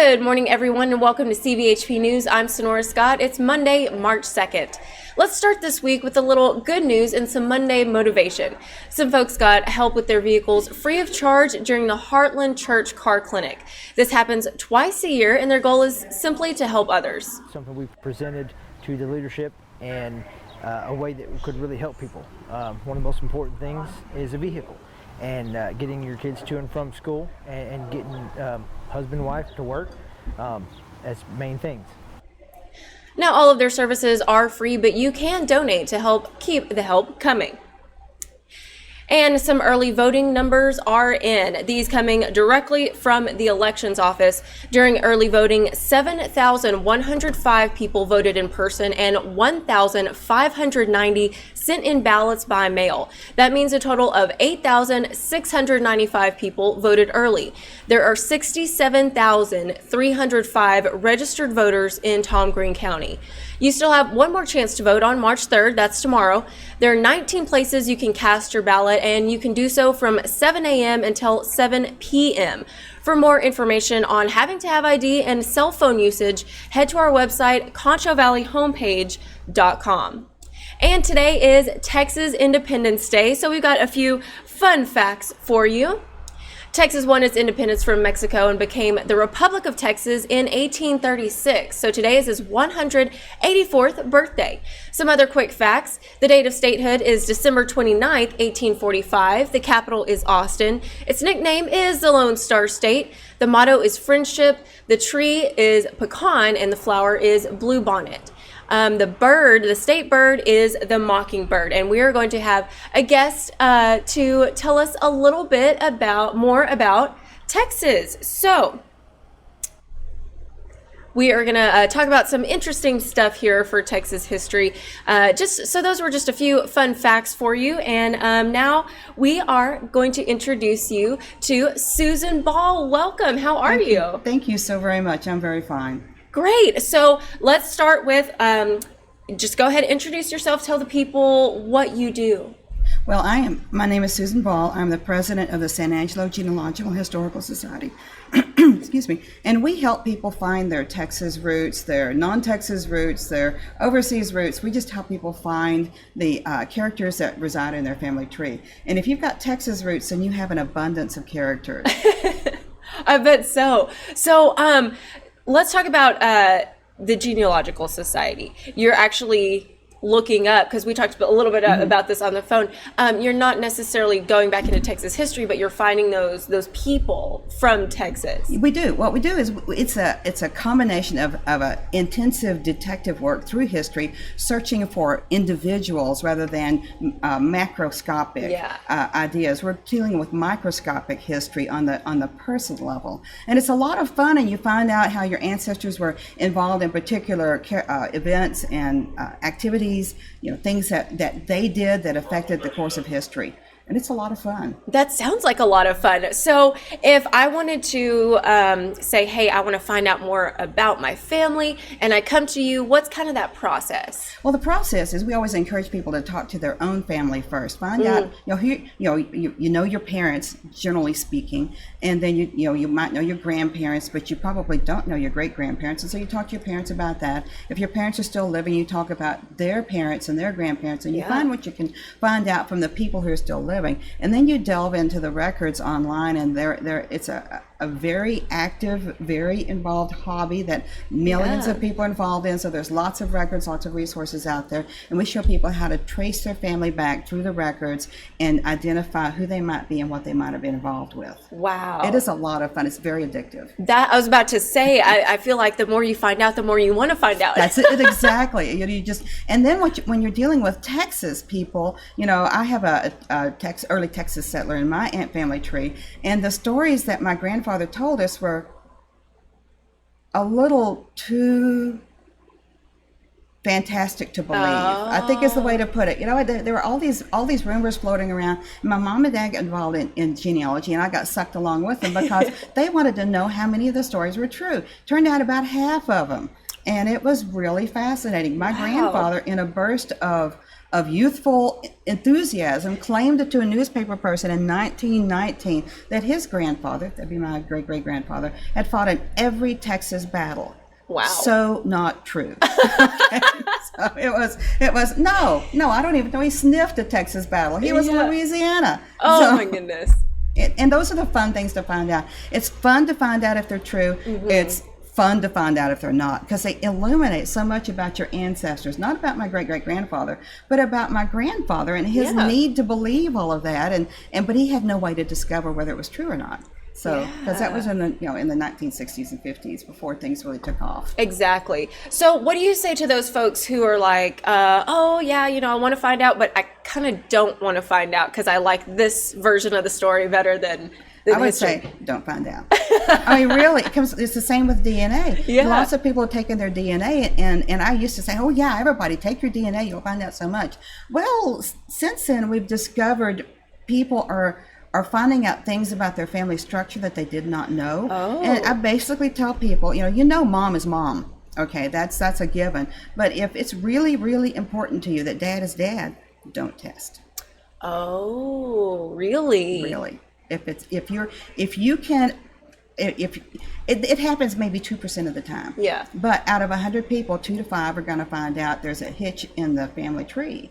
Good morning, everyone, and welcome to CVHP News. I'm Sonora Scott. It's Monday, March 2nd. Let's start this week with a little good news and some Monday motivation. Some folks got help with their vehicles free of charge during the Heartland Church Car Clinic. This happens twice a year, and their goal is simply to help others. Something we've presented to the leadership and a way that could really help people. One of the most important things is a vehicle, and getting your kids to and from school and getting husband and wife to work as main things. Now, all of their services are free, but you can donate to help keep the help coming. And some early voting numbers are in. These coming directly from the elections office. During early voting, 7,105 people voted in person and 1,590 sent in ballots by mail. That means a total of 8,695 people voted early. There are 67,305 registered voters in Tom Green County. You still have one more chance to vote on March 3rd, that's tomorrow. There are 19 places you can cast your ballot, and you can do so from 7 a.m. until 7 p.m. For more information on having to have ID and cell phone usage, head to our website, ConchoValleyHomepage.com. And today is Texas Independence Day, so we've got a few fun facts for you. Texas won its independence from Mexico and became the Republic of Texas in 1836. So today is his 184th birthday. Some other quick facts. The date of statehood is December 29th, 1845. The capital is Austin. Its nickname is the Lone Star State. The motto is friendship. The tree is pecan and the flower is bluebonnet. The state bird is the mockingbird, and we are going to have a guest to tell us a little bit more about Texas. So we are going to talk about some interesting stuff here for Texas history. Those were just a few fun facts for you, and now we are going to introduce you to Susan Ball. Welcome. How are you? Thank you so very much. I'm very fine. Great. So let's start with, just go ahead and introduce yourself. Tell the people what you do. Well, my name is Susan Ball. I'm the president of the San Angelo Genealogical Historical Society. Excuse me. And we help people find their Texas roots, their non-Texas roots, their overseas roots. We just help people find the characters that reside in their family tree. And if you've got Texas roots, then you have an abundance of characters. I bet so. So, let's talk about the Genealogical Society. You're actually looking up, because we talked a little bit about this on the phone. You're not necessarily going back into Texas history, but you're finding those people from Texas. We do. What we do is it's a combination of a intensive detective work through history, searching for individuals rather than macroscopic ideas. We're dealing with microscopic history on the person level, and it's a lot of fun. And you find out how your ancestors were involved in particular events and activities. Things that they did that affected the course of history. And it's a lot of fun. That sounds like a lot of fun. So if I wanted to say, hey, I want to find out more about my family, and I come to you, what's kind of that process? Well, the process is we always encourage people to talk to their own family first. Find out, you know your parents, generally speaking, and then you might know your grandparents, but you probably don't know your great-grandparents. And so you talk to your parents about that. If your parents are still living, you talk about their parents and their grandparents, and you find what you can find out from the people who are still living. And then you delve into the records online, and it's a very active, very involved hobby that millions of people are involved in. So there's lots of records, lots of resources out there, and we show people how to trace their family back through the records and identify who they might be and what they might have been involved with. Wow. It is a lot of fun. It's very addictive. That I was about to say, I feel like the more you find out, the more you want to find out. That's it, exactly. And then when you're dealing with Texas people, I have a early Texas settler in my aunt family tree, and the stories that my grandfather told us were a little too fantastic to believe. I think is the way to put it. There were all these rumors floating around. My mom and dad got involved in genealogy, and I got sucked along with them because they wanted to know how many of the stories were true. Turned out about half of them, and it was really fascinating. My grandfather, in a burst of of youthful enthusiasm, claimed to a newspaper person in 1919 that his grandfather, that'd be my great-great-grandfather, had fought in every Texas battle. Wow. So not true. Okay. So it was no, I don't even know he sniffed a Texas battle. He was in Louisiana. Oh So, my goodness. and those are the fun things to find out. It's fun to find out if they're true. It's fun to find out if they're not, because they illuminate so much about your ancestors, not about my great-great-grandfather, but about my grandfather and his need to believe all of that, but he had no way to discover whether it was true or not. So, because that was in the in the 1960s and 50s, before things really took off. Exactly. So what do you say to those folks who are like, oh yeah, I want to find out, but I kind of don't want to find out because I like this version of the story better than I would say, don't find out. I mean, really, it's the same with DNA. Yeah. Lots of people have taken their DNA, and I used to say, oh yeah, everybody, take your DNA, you'll find out so much. Well, since then, we've discovered people are finding out things about their family structure that they did not know. Oh. And I basically tell people, mom is mom. Okay, that's a given. But if it's really, really important to you that dad is dad, don't test. Oh, really? Really. It happens maybe 2% of the time. Yeah. But out of 100 people, 2 to 5 are going to find out there's a hitch in the family tree.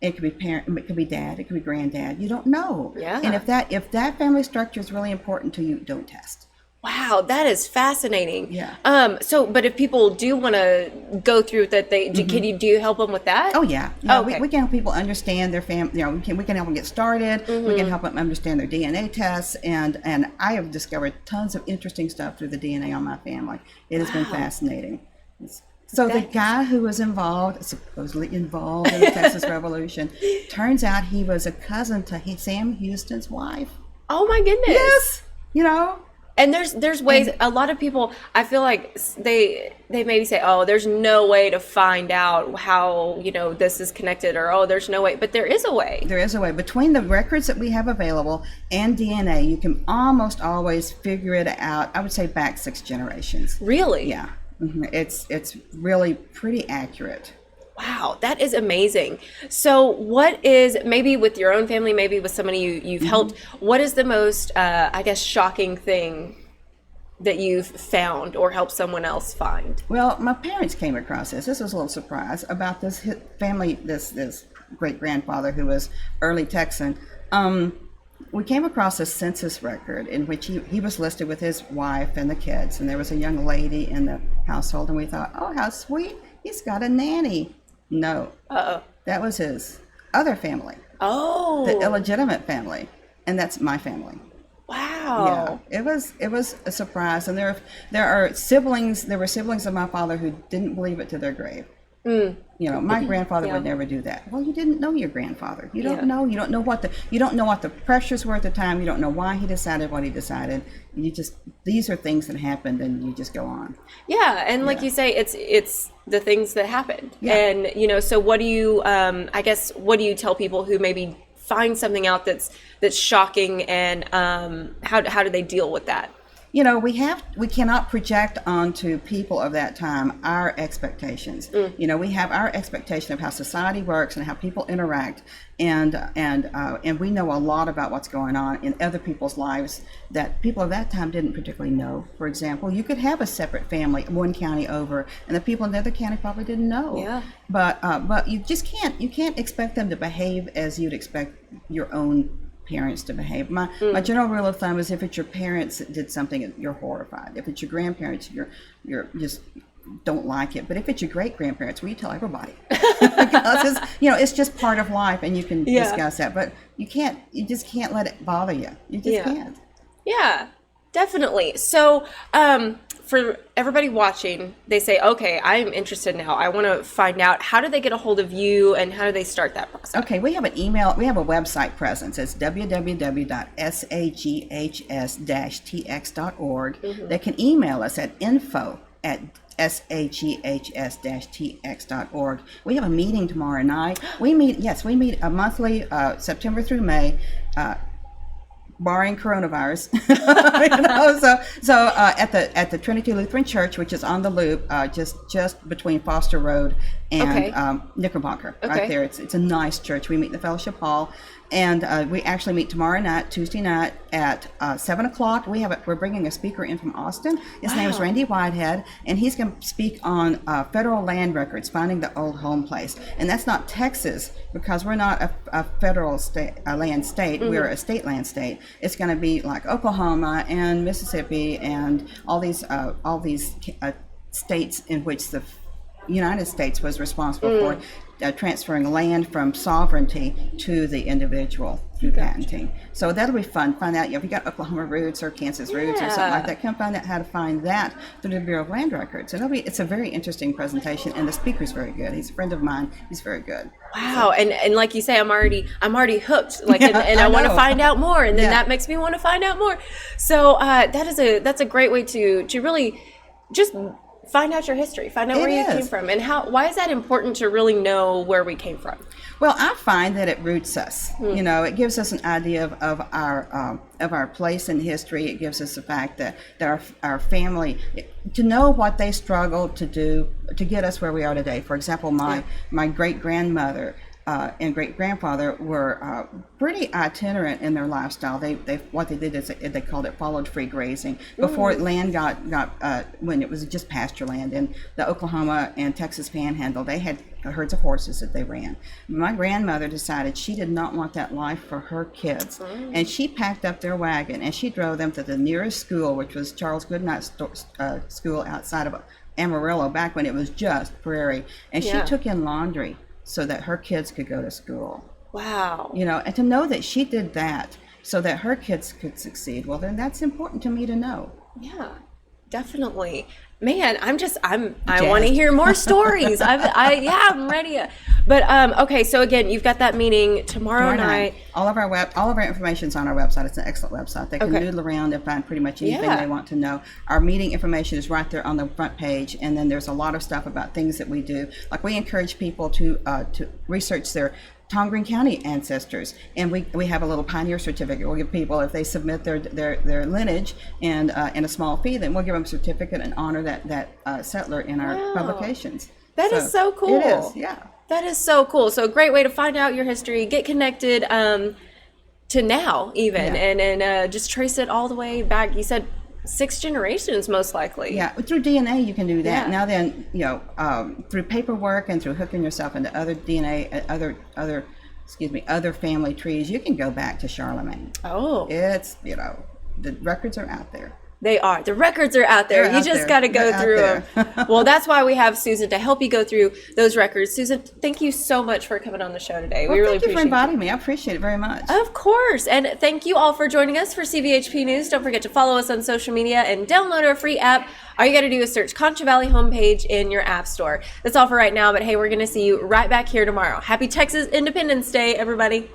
It could be parent, it could be dad, it could be granddad. You don't know. Yeah. And if that family structure is really important to you, don't test. Wow, that is fascinating. Yeah. But if people do want to go through that, do you help them with that? Oh yeah. Okay. We can help people understand their family. We can help them get started. We can help them understand their DNA tests, and I have discovered tons of interesting stuff through the DNA on my family. It has been fascinating. So the guy who was supposedly involved in the Texas Revolution, turns out he was a cousin to Sam Houston's wife. Oh my goodness. Yes. And there's ways. A lot of people, I feel like they maybe say, oh, there's no way to find out how this is connected, or oh, there's no way. But there is a way. There is a way. Between the records that we have available and DNA, you can almost always figure it out. I would say back 6 generations. Really? Yeah. It's really pretty accurate. Wow, that is amazing. So what is, maybe with your own family, maybe with somebody you've helped, what is the most, shocking thing that you've found or helped someone else find? Well, my parents came across this. This was a little surprise about this family, this great-grandfather who was early Texan. We came across a census record in which he was listed with his wife and the kids, and there was a young lady in the household, and we thought, oh, how sweet, he's got a nanny. No. Uh-oh. That was his other family. Oh. The illegitimate family, and that's my family. Wow. Yeah, it was a surprise, and there were siblings of my father who didn't believe it to their grave. My grandfather would never do that. Well, you didn't know your grandfather. You don't know. You don't know what the pressures were at the time. You don't know why he decided what he decided. These are things that happened, and you just go on. Yeah, and like you say, it's the things that happened. Yeah. And so what do you what do you tell people who maybe find something out that's shocking, and how do they deal with that? We cannot project onto people of that time our expectations. We have our expectation of how society works and how people interact, and we know a lot about what's going on in other people's lives that people of that time didn't particularly know. For example, you could have a separate family one county over, and the people in the other county probably didn't know. Yeah. But you just can't expect them to behave as you'd expect your own parents to behave. My general rule of thumb is, if it's your parents that did something, you're horrified. If it's your grandparents, you're just don't like it. But if it's your great grandparents, well, you tell everybody because it's just part of life, and you can discuss that. But you just can't let it bother you. You just can't. Yeah, definitely. So for everybody watching, they say, okay, I'm interested now. I want to find out, how do they get a hold of you, and how do they start that process? Okay, we have an email. We have a website presence. It's www.saghs-tx.org. They can email us at info@saghs-tx.org. We have a meeting tomorrow night. We meet a monthly, September through May, barring coronavirus. So at the Trinity Lutheran Church, which is on the Loop, just between Foster Road and Okay. Knickerbocker, Okay. right there. It's a nice church. We meet in the fellowship hall, and we actually meet tomorrow night, Tuesday night at 7 o'clock. We're bringing a speaker in from Austin. His name is Randy Whitehead, and he's going to speak on federal land records, finding the old home place. And that's not Texas, because we're not a federal land state. We're a state land state. It's going to be like Oklahoma and Mississippi and all these states in which the United States was responsible for transferring land from sovereignty to the individual through patenting. So that'll be fun. Find out if you got Oklahoma roots or Kansas roots or something like that. Come find out how to find that through the Bureau of Land Records. It's a very interesting presentation, and the speaker's very good. He's a friend of mine. He's very good. Wow, and like you say, I'm already hooked. Like, and I want to find out more, and then that makes me want to find out more. So that's a great way to really just find out your history, find out where you came from, and why is that important to really know where we came from? Well, I find that it roots us. You know, it gives us an idea of our place in history. It gives us the fact that our family, to know what they struggled to do to get us where we are today. For example, my great grandmother and great grandfather were pretty itinerant in their lifestyle. What they did is they called it followed free grazing. Before land got when it was just pasture land in the Oklahoma and Texas Panhandle, they had herds of horses that they ran. My grandmother decided she did not want that life for her kids, and she packed up their wagon and she drove them to the nearest school, which was Charles Goodnight's school outside of Amarillo, back when it was just prairie, and she took in laundry so that her kids could go to school. Wow. You know, and to know that she did that so that her kids could succeed, well, then that's important to me to know. Yeah, definitely. Man, I want to hear more stories. I'm ready. But okay, so again, you've got that meeting tomorrow night. All of our information's on our website. It's an excellent website. They can noodle around and find pretty much anything they want to know. Our meeting information is right there on the front page, and then there's a lot of stuff about things that we do. Like, we encourage people to research their Tom Green County ancestors, and we have a little pioneer certificate. We'll give people, if they submit their lineage and a small fee, then we'll give them a certificate and honor that settler in our publications. That is so cool. It is, yeah. That is so cool. So a great way to find out your history, get connected to now even, and just trace it all the way back. You said 6 generations, most likely. Yeah, through DNA you can do that. Now then, through paperwork and through hooking yourself into other DNA, other family trees, you can go back to Charlemagne. Oh. It's, the records are out there. They are. The records are out there. You just got to go through them. Well, that's why we have Susan to help you go through those records. Susan, thank you so much for coming on the show today. Well, we really appreciate it. Thank you for inviting me. I appreciate it very much. Of course. And thank you all for joining us for CVHP News. Don't forget to follow us on social media and download our free app. All you got to do is search Concho Valley Homepage in your app store. That's all for right now, but hey, we're going to see you right back here tomorrow. Happy Texas Independence Day, everybody.